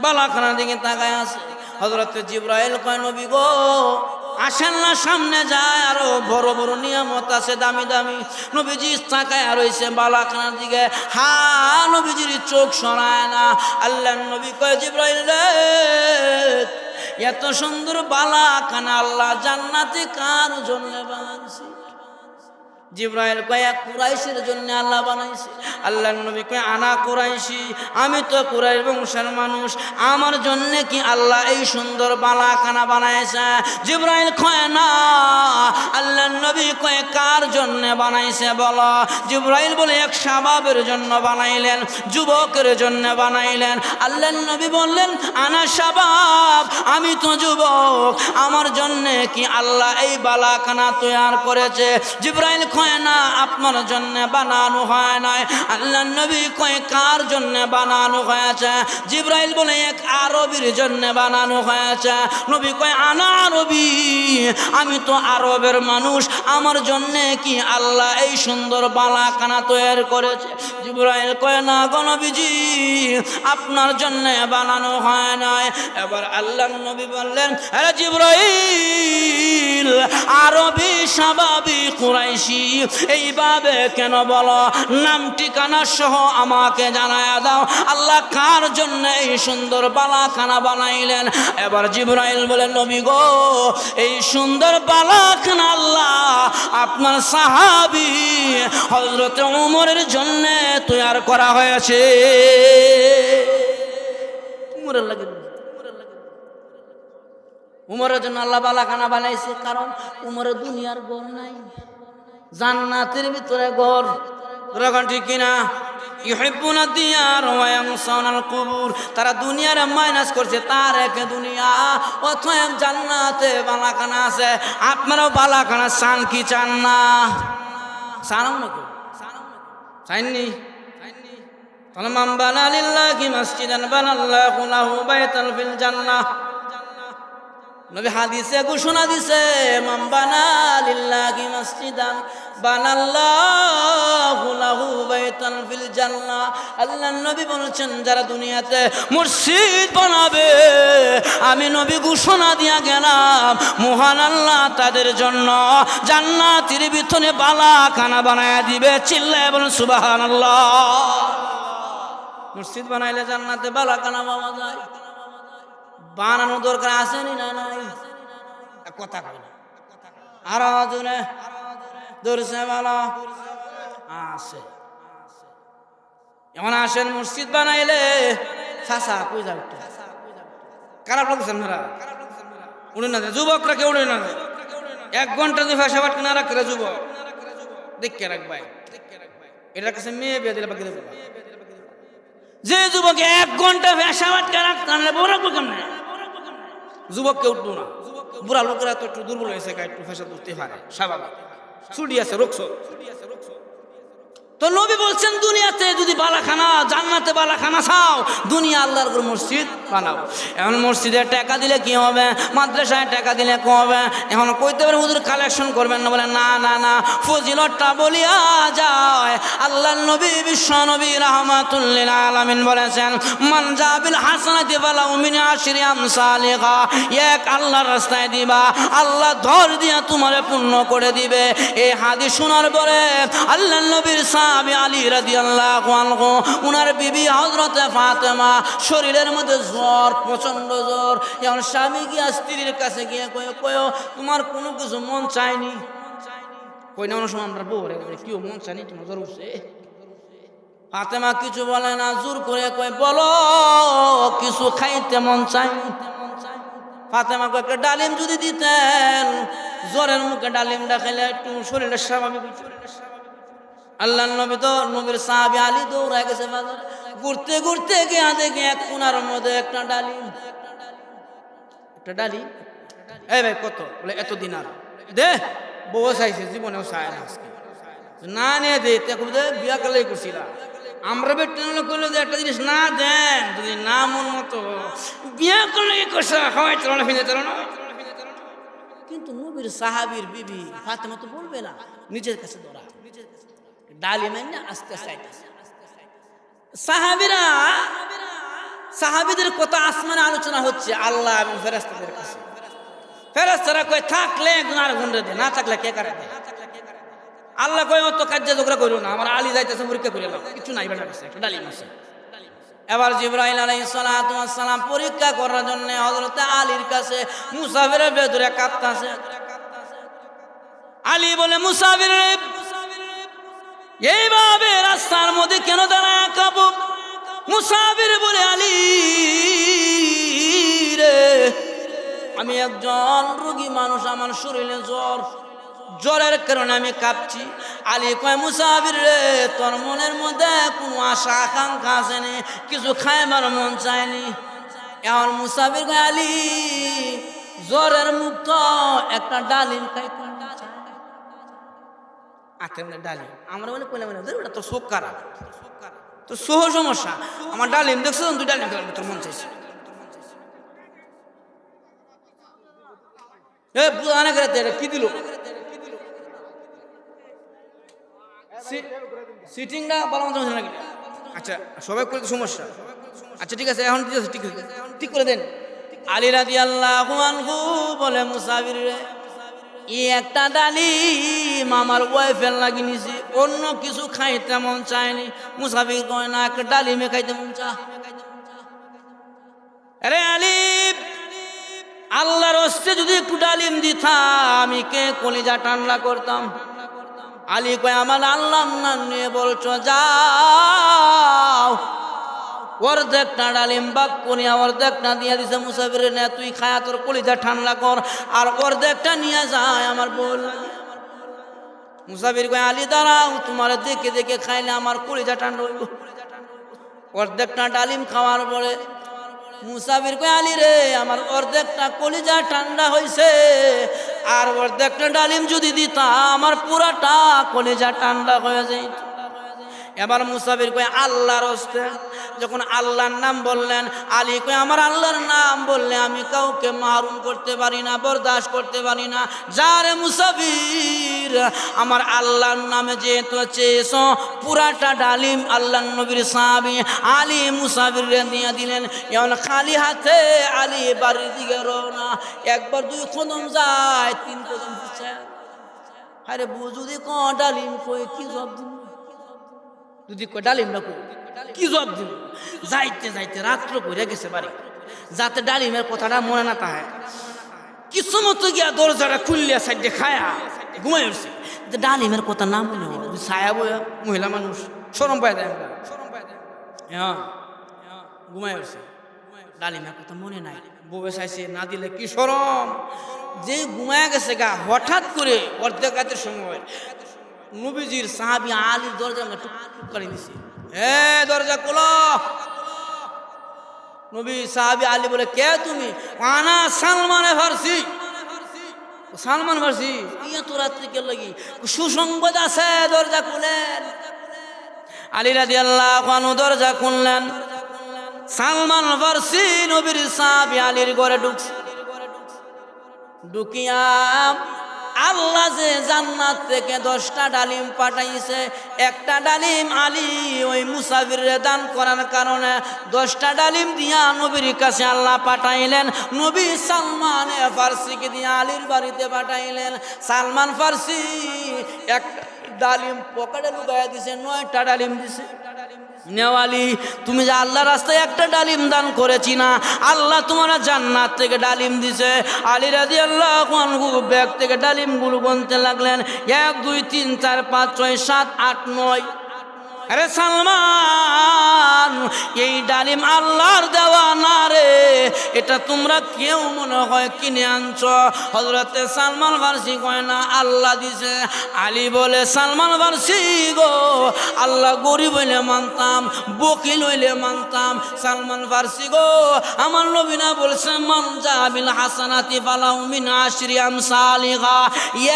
বালাখানার দিকে তাকায় আছে। হযরত জিবরাইল কয় নবী গো আসেন না, সামনে যায়, আরো বড় বড় নিয়ামত আছে, দামি দামি। নবীজি তাকায় রইছে বালাখানার দিকে, হা নবীজির চোখ সরায় না। আল্লাহর নবী কয় জিবরাইল রে, এত সুন্দর বালাখানা আল্লাহ জান্নাতে কার জন্য বানাইছে? জিবরাইল কয় কুরাইশের জন্য আল্লাহ বানাইছে। আল্লাহর নবী কয় আনা কুরাইশি, আমি তো কুরাইশ বংশের মানুষ, আমার জন্য কি আল্লাহ এই সুন্দর বালাখানা বানাইছে? জিবরাইল কয় না। আল্লাহর নবী কয় কার জন্য বানাইছে বলো? জিবরাইল বলে এক শাবাবের জন্য বানাইলেন, যুবকের জন্য বানাইলেন। আল্লাহর নবী বললেন আনা শাবাব, আমি তো যুবক, আমার জন্য কি আল্লাহ এই বালাখানা তৈরি করেছে? জিবরাইল কয় না, আপনার জন্য বানানো হয় নাই। আল্লাহর নবী কয় কার জন্য বানানো হয়েছে? জিবরাইল বলে এক আরবীর জন্য বানানো হয়েছে। নবী কয় আনা আরবী, আমি তো আরবের মানুষ, আমার জন্য কি আল্লাহ এই সুন্দর বালাখানা তৈরি করেছে? জিবরাইল কয় না গো নবীজি, আপনার জন্য বানানো হয় নাই। এবার আল্লাহর নবী বললেন আরে জিবরাইল, আরবি শাবাবি কুরাইশি এইভাবে কেন বলো? নাম ঠিকানা সহ আমাকে জানায় দাও, আল্লাহ কার জন্য এই সুন্দর বালাখানা বানাইলেন? এবার জিবরাইল বলে নবী গো, এই সুন্দর বালাখানা আল্লাহ আপনার সাহাবী হযরত ওমরের জন্য তৈরি করা হয়েছে। উমরের জন্য আল্লাহ বালাখানা বানাইছে, কারণ উমরের দুনিয়ার ঘর নাই, জান্নাতের ভিতরে ঘর। ঠিক কিনা? ইউহিব্বুনা দিয়ার ওয়া ইয়ানসাউনাল কুবুর, তারা দুনিয়ারে মাইনাস করছে, তার এক দুনিয়া, অতএব জান্নাতে বালাখানা আছে। আপনারাও বালাখানা চান কি চান না? চান না? চাইননি? তাহলে মান বানা লিল্লাহি মাসজিদান বানাল্লাহু লাহু বাইতান ফিল জান্নাহ। নবী হাদিসে ঘোষণা দিছে মান বানা লিল্লাহি মাসজিদান বানাল্লাহু লাহু বাইতান ফিল জান্নাহ। আল্লাহর নবী বলেছেন যারা দুনিয়াতে মসজিদ বানাবে, আমি নবী ঘোষণা দিয়া গেলাম মহান আল্লাহ তাদের জন্য জান্নাতের ভিতরে বালাখানা বানায়া দিবে। চিল্লায় বলুন সুবহানাল্লাহ। মসজিদ বানাইলে জান্নাতে বালাখানা পাওয়া যায়। বানানোর দরকার আছে না? নাই। কথা কই না, আর জোরে দরছে বালা আছে। এমন আসেন মসজিদ বানাইলে চাচা কই যাও, খারাপ লাগছেন মেরা উড়ে না যায়, যুবকরা কেউ উড়ে না যায়। 1 ঘন্টা যদি ভাষা বাট না রাখতে যুবক দেখে রাখবাই, এটার কাছে মেয়ে বিয়ে দিলে বাকি দেবো। যে যুবক 1 ঘন্টা ভাষা বাটকে রাখতে না বড় কেমন যুবককে উঠবো না। বুড়া লোকেরা তো একটু দুর্বল হয়েছে, একটু ভাষা ধরতে পারে, স্বাভাবিক, ছুটি আছে, রোগস। তো নবী বলছেন দুনিয়াতে যদি বালাখানা, জান্নাতে বালাখানা চাও, দুনিয়া আল্লাহর ঘর মসজিদ বানাও। এখন মসজিদে টাকা দিলে কি হবে? মাদ্রাসায় টাকা দিলে কি হবে? এখন কইতে পারে হুজুর কালেকশন করবেন না, বলে না না না, ফজিলতটা বলিয়া যায়। আল্লাহর নবী বিশ্ব নবী রাহমাতুল লিল আলামিন বলেছেন মান জাবিল হাসানাতি ফালাহু মিন আশরি আমসালিহা। এক আল্লাহর রাস্তায় দিবা, আল্লাহ ধর দিয়া তোমারে পূর্ণ করে দিবে। এই হাদিস শোনার পরে আল্লাহর নবীর সাহাবী আলী রাদিয়াল্লাহু আনহু, উনার বিবি হযরতে ফাতেমা শরীরের মধ্যে জ্বর, প্রচন্ড জ্বর। এখন স্বামী গিয়া স্ত্রীর কাছে গিয়ে কয় তোমার কোনো কিছু মন চায়নি? কই না, অনেক সময় আমরা বউ রে কেউ মন চায়নি, তোমার জ্বর উঠছে। ফাতেমা কিছু বলে না, জোর করে কয় বলো কিছু খাইতে মন চায়নি। ফাতেমা কয় ডালিম যদি দিতেন, জ্বরের মুখে ডালিমটা খেলে একটু শরীরের স্বাভাবিক। আল্লাহর নবী তো নবীর সাহাবী আলী দৌড়া গেছে বাজারে, ঘুরতে ঘুরতে গিয়া দেখে এক কোনার মধ্যে একটা ডালিম। এই ভাই কত? বলে এত দিনার দে। বউ চাইছে, জীবনেও চায় না আজকে, না নিয়ে দে। বিয়া কালেই করছিলাম আমরা, বেটে করলো যে একটা জিনিস না দেন, যদি না মন মতো বিয়া করলে করছে হয় চলো না, ফিরে চলো না। কিন্তু নবীর সাহাবীর বিবি ফাতেমা তো বলবে না, নিজের কাছে ধরা ডালিম না আস্তে আস্তে। সাহাবীদের কথা আসমানে আলোচনা হচ্ছে আল্লাহ এবং ফেরেশতাদের কাছে। ফেরেশতারা কয় থাকলে গুনার গুনরে দে, না থাকলে কে কারে দে। আল্লাহ কয় অত কাজে ঝগড়া করো না, আমার আলী যাইতেছে পরীক্ষা করে নাও, কিছু নাই বেটার কাছে একটা ডালিম আছে। এবার জিবরাইল আলাইহিস সালাতু ওয়াস সালাম পরীক্ষা করার জন্য হযরত আলীর কাছে মুসাফিরের ভেতরে কাঁপতাছে। আলী বলে, মুসাফির রে, এইভাবে রাস্তার মধ্যে কেন দাঁড়ায় কাঁপো? মুসাফির বলে, আলী রে, আমি একজন রোগী মানুষ, আমার শরীরে জ্বর, জ্বরের কারণে আমি কাঁপছি। আলী কয়, মুসাফির রে, তোর মনের মধ্যে কোনো আশা আকাঙ্ক্ষা আসেনি, কিছু খাইবার মন চায়নি? এখন মুসাফির কয়, আলী, জ্বরের মুক্ত একটা ডালিম খাইতে ডালিম আমরা বলে কইলাম, ওটা তোর শোক খারাপ, তোর সহ সমস্যা, আমার ডালিম দেখছো, তুই ডালিম খাওয়ার তোর মন চাইছে। কি দিল সিটিংটা ভালো মতো নাকি? আচ্ছা, সবাই করে তো সমস্যা। আচ্ছা ঠিক আছে, এখন ঠিক করে দেন। আলী রাদিয়াল্লাহু আনহু বলে, মুসাফির রে, এই একটা ডালিম আমার ওয়াইফের লাগি নিছি, অন্য কিছু খাইতে মন চায়নি। মুসাফির কয়, না, একটা ডালিমে খাইতে মন চা। আরে আলী, আল্লাহর হস্তে যদি একটু ডালিম দিতাম, আমি কে কলিজা ঠান্ডা করতাম। আলী কয়, আমার আল্লাহর নাম নিয়ে বলছো, যাও, অর্ধেকটা ডালিম বাক করিয়া অর্ধেকটা দিয়ে দিছে মুসাফিরের, নে তুই খায়া তোর কলিজা ঠান্ডা কর, আর অর্ধেকটা নিয়ে যায় আমার বল। মুসাফির কয়, আলী দাঁড়াও, তোমার দেখে দেখে খাইলে আমার কলিজা ঠান্ডা হইব। অর্ধেকটা ডালিম খাওয়ার পরে মুসাফির কয়, আলী রে, আমার অর্ধেকটা কলিজা ঠান্ডা হইছে, আর অর্ধেকটা ডালিম যদি দিতাম আমার পুরাটা কলিজা ঠান্ডা হয়ে যাইত। এবার মুসাফির কয়, আল্লাহর হস্তে, যখন আল্লাহর নাম বললেন, আলী কয়, আমার আল্লাহর নাম বললে আমি কাউকে মাহরুম করতে পারি না, বরদাস্ত করতে পারি না। যারে মুসাফির, আমার আল্লাহর নামে যেহেতু চেয়েছ, পুরাটা ডালিম আল্লাহর নবীর সাহাবী আলী মুসাফির দিয়ে দিলেন। এখন খালি হাতে আলী বাড়ির দিকে রওনা। একবার 2 কদম যায়, 3 কদম দিচ্ছে। আরে বুঝুদি ক ডালিম কই, কি জবাব দিন? যদি কয় ডালিম না কই, কি জবাব দিন? যাইতে যাইতে রাত্র করে গেছে বাড়ি, যাতে ডালিমের কথাটা মনে না থাকে। কিছু মতো গিয়া দরজাটা খুললিয়া সাইডে খায়া ঘুমাই উঠছে। ডালিমের কথা না মনে হয়, ছায়া বয়া, মহিলা মানুষ শরম পায় দেয়, হ্যাঁ, ঘুমাই উঠছে। ডালিমের কথা মনে নাই, বউয়ে চাইছে, না দিলে কি শরম। যে ঘুমায় গেছে গা, হঠাৎ করে অর্ধেক রাতের সময় নবীজির সাহাবী আলীর দরজা টুক করে দিছে, দরজা খোলো। নবী সাহাবী আলী বলে, কে তুমি? আনা সালমান ফারসি। সালমান ফারসি, ইয়া তো রাত্রি কে লাগি, সুসংবাদ আছে, দরজা খুলেন। আলী রাদিয়াল্লাহু আনহু দরজা খুললেন। সালমান ফারসি নবীর সাহাবী আলীর ঘরে ঢুকছে। ঢুকিয়া আল্লাহ যে জান্নাত থেকে 10টা ডালিম পাঠাইছে, একটা ডালিম আলী ওই মুসাফিরে দান করার কারণে 10টা ডালিম দিয়া নবীর কাছে আল্লাহ পাঠাইলেন। নবী সালমান ফারসিকে দিয়ে আলীর বাড়িতে পাঠাইলেন। সালমান ফারসি একটা ডালিম পকেটে লুকাইয়া দিছে, 9টা ডালিম দিছে। নেওয়ালি, তুমি যে আল্লাহর রাস্তায় একটা ডালিম দান করেছি না, আল্লাহ তোমার জান্নাত থেকে ডালিম দিছে। আলী রাদিয়াল্লাহু আনহু ব্যাগ থেকে ডালিমগুলো গুনতে লাগলেন, 1 2 3 4 5 6 7 8 9। আরে সালমান, এই ডালিম আল্লাহর দেওয়া না রে, এটা তোমরা কেউ মনে হয় কিনে আনছ। হযরতে সালমান ফারসি কয়, না, আল্লাহ দিছে। আলী বলে, সালমান ফারসি গো, আল্লাহ গরিব হইলে মানতাম, বকিল হইলে মানতাম। সালমান ফারসি গো, আমার নবী না বলছে, মান জাবিল হাসানাতি ফালাহু মিন আশরি আমসালিহা,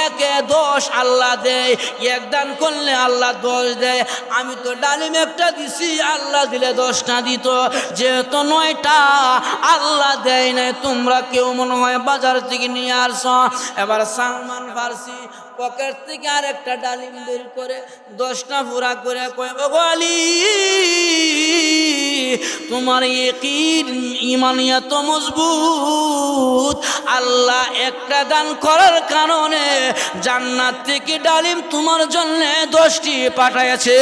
1-এ 10 আল্লাহ দেয়, 1 দান করলে আল্লাহ 10 দেয়। আমি তো ডালিম একটা দিছি, আল্লাহ দিলে 10টা দিত, যেহেতু 9টা আল্লাহ দেয় নাই, তোমরা কেউ মনে হয় বাজার থেকে নিয়ে আসছ। এবার সালমান ফারসি পকেট থেকে আরেকটা ডালিম বের করে 10টা পুরা করে কয়, ও আলী, তোমার ঈমান এত মজবুত, আল্লাহ একটা দান করার কারণে জান্নাত থেকে ডালিম তোমার জন্য 10টি পাঠাইছে।